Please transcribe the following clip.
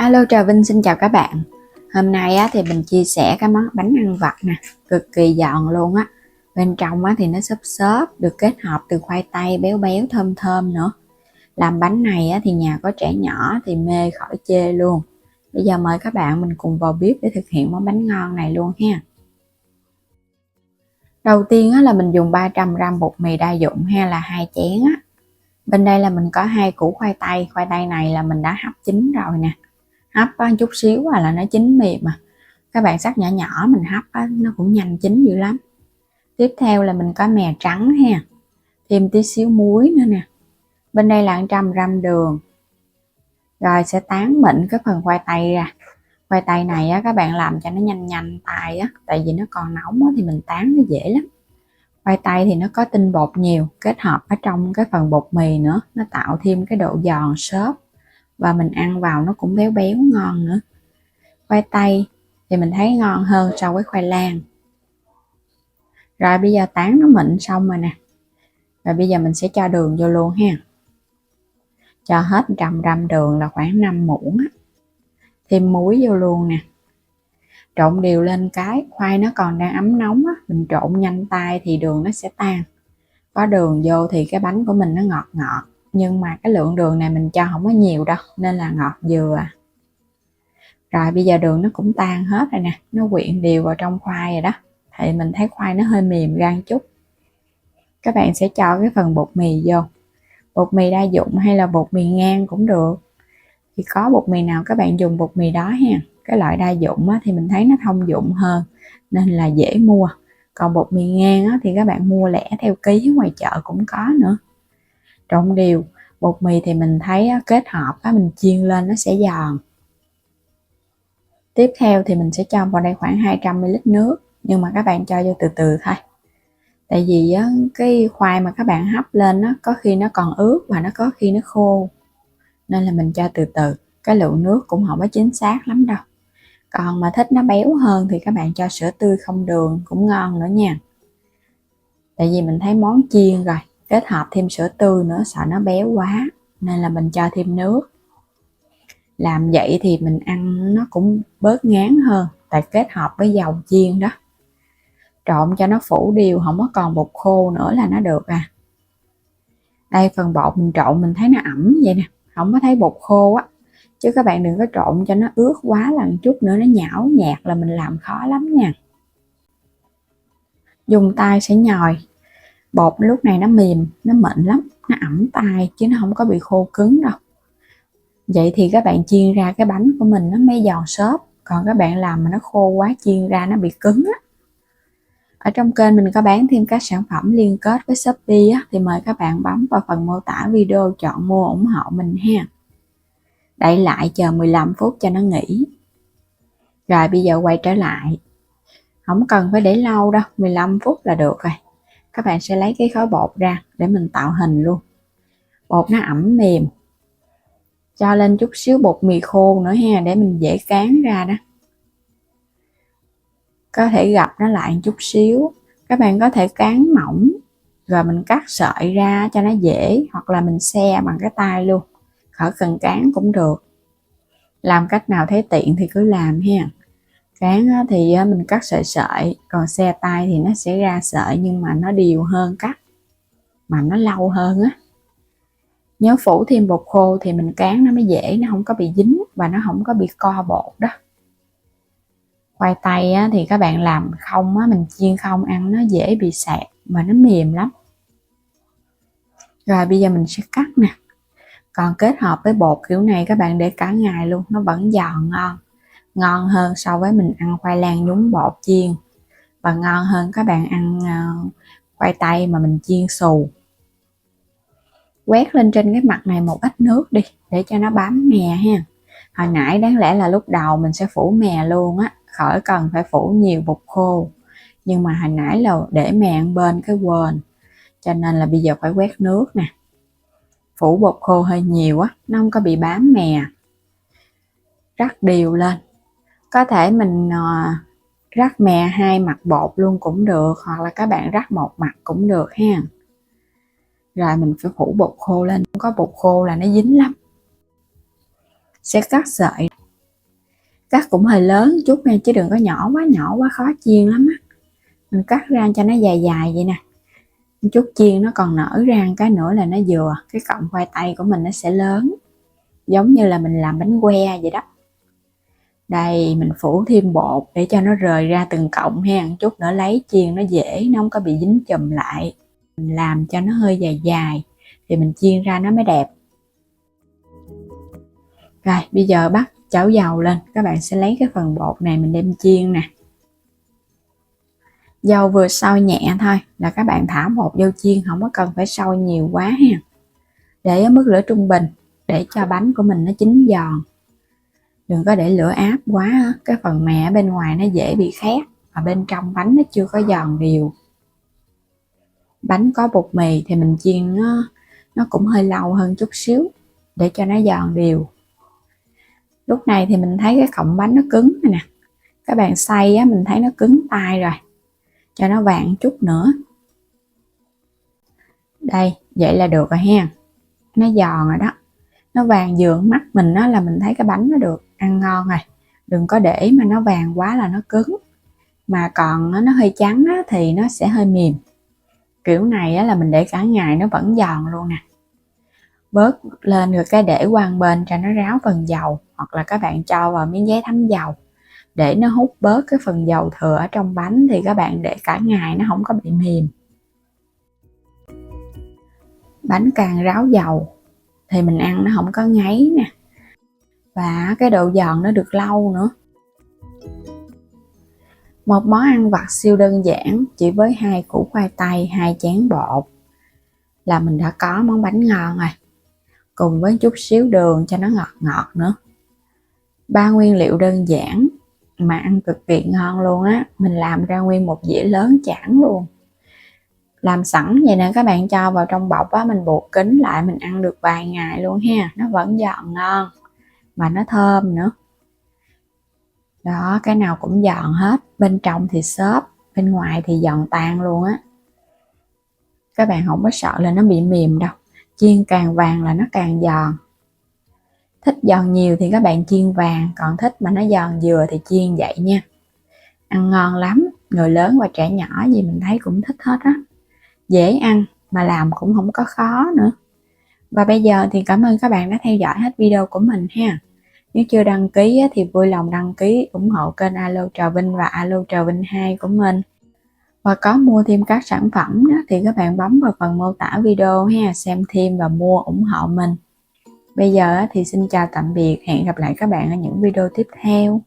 Alo, Trà Vinh xin chào các bạn. Hôm nay thì mình chia sẻ cái món bánh ăn vặt nè, cực kỳ giòn luôn á. Bên trong thì nó xốp xốp, được kết hợp từ khoai tây béo béo thơm thơm nữa. Làm bánh này thì nhà có trẻ nhỏ thì mê khỏi chê luôn. Bây giờ mời các bạn mình cùng vào bếp để thực hiện món bánh ngon này luôn ha. Đầu tiên là mình dùng 300g bột mì đa dụng hay là 2 chén á. Bên đây là mình có 2 củ khoai tây này là mình đã hấp chín rồi nè. Hấp chút xíu là nó chín mềm mà. Các bạn sắc nhỏ nhỏ mình hấp nó cũng nhanh chín dữ lắm. Tiếp theo là mình có mè trắng ha, thêm tí xíu muối nữa nè. Bên đây là 100g đường. Rồi sẽ tán mịn cái phần khoai tây ra. Khoai tây này các bạn làm cho nó nhanh tay á, tại vì nó còn nóng thì mình tán nó dễ lắm. Khoai tây thì nó có tinh bột nhiều, kết hợp ở trong cái phần bột mì nữa, nó tạo thêm cái độ giòn xốp và mình ăn vào nó cũng béo béo ngon nữa. Khoai tây thì mình thấy ngon hơn so với khoai lang. Rồi bây giờ tán nó mịn xong rồi nè. Rồi bây giờ mình sẽ cho đường vô luôn ha. Cho hết 100g đường là khoảng 5 muỗng á. Thêm muối vô luôn nè. Trộn đều lên cái khoai nó còn đang ấm nóng á, mình trộn nhanh tay thì đường nó sẽ tan. Có đường vô thì cái bánh của mình nó ngọt ngọt, nhưng mà cái lượng đường này mình cho không có nhiều đâu nên là ngọt vừa. Rồi bây giờ đường nó cũng tan hết rồi nè, nó quyện đều vào trong khoai rồi đó. Thì mình thấy khoai nó hơi mềm ra một chút. Các bạn sẽ cho cái phần bột mì vô. Bột mì đa dụng hay là bột mì ngang cũng được. Thì có bột mì nào các bạn dùng bột mì đó ha. Cái loại đa dụng thì mình thấy nó thông dụng hơn nên là dễ mua. Còn bột mì ngang thì các bạn mua lẻ theo ký ngoài chợ cũng có nữa. Trộn đều. Bột mì thì mình thấy kết hợp mình chiên lên nó sẽ giòn. Tiếp theo thì mình sẽ cho vào đây khoảng 200ml nước, nhưng mà các bạn cho vô từ từ thôi. Tại vì cái khoai mà các bạn hấp lên có khi nó còn ướt và nó có khi nó khô, nên là mình cho từ từ. Cái lượng nước cũng không có chính xác lắm đâu. Còn mà thích nó béo hơn thì các bạn cho sữa tươi không đường cũng ngon nữa nha. Tại vì mình thấy món chiên rồi, kết hợp thêm sữa tươi nữa sợ nó béo quá, nên là mình cho thêm nước. Làm vậy thì mình ăn nó cũng bớt ngán hơn, tại kết hợp với dầu chiên đó. Trộn cho nó phủ đều, không có còn bột khô nữa là nó được à. Đây phần bột mình trộn mình thấy nó ẩm vậy nè, không có thấy bột khô á. Chứ các bạn đừng có trộn cho nó ướt quá là một chút nữa nó nhão nhạt là mình làm khó lắm nha. Dùng tay sẽ nhồi. Bột lúc này nó mềm, nó mịn lắm, nó ẩm tay chứ nó không có bị khô cứng đâu. Vậy thì các bạn chiên ra cái bánh của mình nó mới giòn xốp. Còn các bạn làm mà nó khô quá chiên ra nó bị cứng á. Ở trong kênh mình có bán thêm các sản phẩm liên kết với Shopee á, thì mời các bạn bấm vào phần mô tả video chọn mua ủng hộ mình ha. Đậy lại chờ 15 phút cho nó nghỉ. Rồi bây giờ quay trở lại. Không cần phải để lâu đâu, 15 phút là được rồi. Các bạn sẽ lấy cái khối bột ra để mình tạo hình luôn. Bột nó ẩm mềm. Cho lên chút xíu bột mì khô nữa ha, để mình dễ cán ra đó. Có thể gập nó lại một chút xíu. Các bạn có thể cán mỏng rồi mình cắt sợi ra cho nó dễ, hoặc là mình xe bằng cái tay luôn, khỏi cần cán cũng được. Làm cách nào thấy tiện thì cứ làm ha. Cán thì mình cắt sợi, còn xe tay thì nó sẽ ra sợi nhưng mà nó đều hơn cắt, mà nó lâu hơn á. Nhớ phủ thêm bột khô thì mình cán nó mới dễ, nó không có bị dính và nó không có bị co bột đó. Khoai tây thì các bạn làm không mình chiên không ăn nó dễ bị sạc mà nó mềm lắm. Rồi bây giờ mình sẽ cắt nè. Còn kết hợp với bột kiểu này các bạn để cả ngày luôn, nó vẫn giòn ngon. Ngon hơn so với mình ăn khoai lang nhúng bột chiên, và ngon hơn các bạn ăn khoai tây mà mình chiên xù. Quét lên trên cái mặt này một ít nước đi để cho nó bám mè ha. Hồi nãy đáng lẽ là lúc đầu mình sẽ phủ mè luôn á, khỏi cần phải phủ nhiều bột khô, nhưng mà hồi nãy là để mè ăn bên cái quên, cho nên là bây giờ phải quét nước nè. Phủ bột khô hơi nhiều á, nó không có bị bám mè. Rắc đều lên. Có thể mình rắc mè hai mặt bột luôn cũng được, hoặc là các bạn rắc một mặt cũng được ha. Rồi mình phải phủ bột khô lên, không có bột khô là nó dính lắm. Sẽ cắt sợi. Cắt cũng hơi lớn chút nha, chứ đừng có nhỏ quá khó chiên lắm á. Mình cắt ra cho nó dài dài vậy nè. Chút chiên nó còn nở ra cái nữa là nó vừa, cái cọng khoai tây của mình nó sẽ lớn, giống như là mình làm bánh que vậy đó. Đây, mình phủ thêm bột để cho nó rời ra từng cọng ha, chút nữa lấy chiên nó dễ, nó không có bị dính chùm lại. Mình làm cho nó hơi dài dài thì mình chiên ra nó mới đẹp. Rồi, bây giờ bắt chảo dầu lên, các bạn sẽ lấy cái phần bột này mình đem chiên nè. Dầu vừa sôi nhẹ thôi là các bạn thả bột vô chiên, không có cần phải sôi nhiều quá ha. Để ở mức lửa trung bình để cho bánh của mình nó chín giòn. Đừng có để lửa áp quá, cái phần mè ở bên ngoài nó dễ bị khét và bên trong bánh nó chưa có giòn đều. Bánh có bột mì thì mình chiên nó cũng hơi lâu hơn chút xíu để cho nó giòn đều. Lúc này thì mình thấy cái cọng bánh nó cứng rồi nè, các bạn xay á, mình thấy nó cứng tay rồi, cho nó vàng chút nữa. Đây, vậy là được rồi ha, nó giòn rồi đó, nó vàng vừa mắt mình đó là mình thấy cái bánh nó được ăn ngon rồi. Đừng có để mà nó vàng quá là nó cứng, mà còn nó hơi trắng á, thì nó sẽ hơi mềm. Kiểu này á, là mình để cả ngày nó vẫn giòn luôn nè. Bớt lên rồi cái để qua bên cho nó ráo phần dầu, hoặc là các bạn cho vào miếng giấy thấm dầu để nó hút bớt cái phần dầu thừa ở trong bánh, thì các bạn để cả ngày nó không có bị mềm. Bánh càng ráo dầu thì mình ăn nó không có ngấy nè, và cái độ giòn nó được lâu nữa. Một món ăn vặt siêu đơn giản, chỉ với 2 củ khoai tây, 2 chén bột là mình đã có món bánh ngon rồi, cùng với chút xíu đường cho nó ngọt ngọt nữa. 3 nguyên liệu đơn giản mà ăn cực kỳ ngon luôn á. Mình làm ra nguyên một dĩa lớn chản luôn. Làm sẵn vậy nè, các bạn cho vào trong bọc á, mình buộc kín lại, mình ăn được vài ngày luôn ha, nó vẫn giòn ngon mà nó thơm nữa. Đó, cái nào cũng giòn hết, bên trong thì xốp, bên ngoài thì giòn tan luôn á. Các bạn không có sợ là nó bị mềm đâu, chiên càng vàng là nó càng giòn. Thích giòn nhiều thì các bạn chiên vàng, còn thích mà nó giòn vừa thì chiên vậy nha. Ăn ngon lắm, người lớn và trẻ nhỏ gì mình thấy cũng thích hết á. Dễ ăn mà làm cũng không có khó nữa. Và bây giờ thì cảm ơn các bạn đã theo dõi hết video của mình ha. Nếu chưa đăng ký thì vui lòng đăng ký ủng hộ kênh Alo Trà Vinh và Alo Trà Vinh 2 của mình. Và có mua thêm các sản phẩm đó, thì các bạn bấm vào phần mô tả video ha, xem thêm và mua ủng hộ mình. Bây giờ thì xin chào tạm biệt, hẹn gặp lại các bạn ở những video tiếp theo.